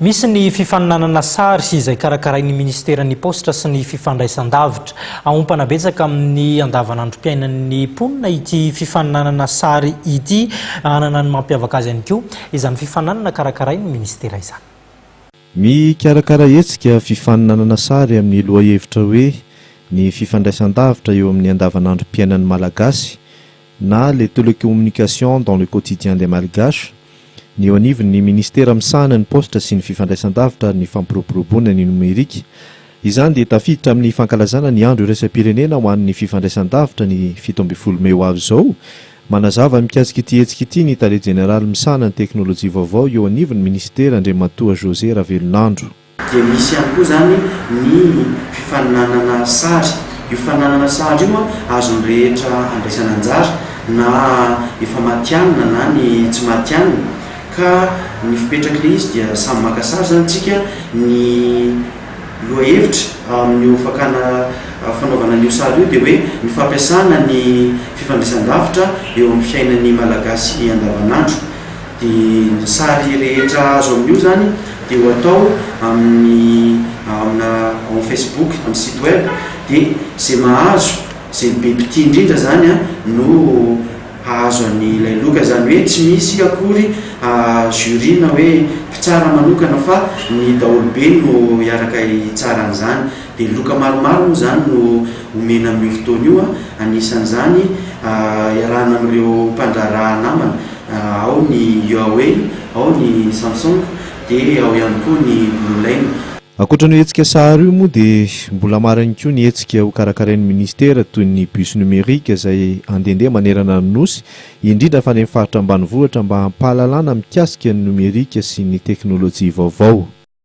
Misy ny fifaninanana sary izay karakarain'ny ministeran'ny posta sy ny fifandraisan-davitra. Aompana betsaka amin'ny andavanandrom-piainan'ny mponina ity fifaninanana sary ity, anana ny mampiavaka azy ihany koa izany fifaninanana karakarain'ny ministera izany. Mikarakara hetsika fifaninanana sary amin'ny lohahevitra hoe ny fifandraisan-davitra eo amin'ny andavanandrom-piainan'ny malagasy na les télécommunications dans le quotidien des malgaches. Ny eo anivon'ny ministera misahana ny posta sy ny fifandraisan-davitra ny fampiroboroboana ny nomerika. Izany dia tafiditra amin'ny fankalazana ny andro iraisam-pirenena ho an'ny fifandraisan-davitra ny 17 May ho avy izao. Manazava mikasika ity hetsika ity ny tale jeneraly misahana ny teknôlôjia vaovao eo anivon'ny ministera Andriamatoa José Ravelonandro. Dia misy ihany koa zany ny fifaninanana sary. Io fifaninanana sary io azony rehetra andraisana anjara na efa matianina na ny tsy matianina. Ka ny fipetraka ilay izy dia samy maka sary zany tsika ny lohahevitra amin'ny fakana fanaovana an'io sary io dia hoe ny fampiasana ny fifandraisan-davitra eo amin'ny fiainan'ny malagasy andavanandro. Dia ny sary rehetra azo amin'io zany dia ho atao amin'ny Facebook, amin'ny site web, dia izay mahazo izay be mpitia indrindra zany no azo an'ilay loka, zany hoe tsy misy akory jury na hoe mpitsara manokana fa ny daholobe no hiaraka hitsara an'izany. Dia loka maromaro moa zany no omena amin'io fotoana io, anisan'izany iarahana amin'ireo mpandraraha namana, ao ny Huawei, ao ny Samsung, dia ao ihany koa ny Blue Line. Ankoatra ny hetsika sary io moa dia mbola marany koa ny hetsika ho karakarain'ny ministera toy ny bus numérika izay andendeha manerana ny nosy, indrindra fa any amin'ny faritra ambanivohitra mba hampahalalana mikasika ny numerika sy ny teknôlôjia vaovao.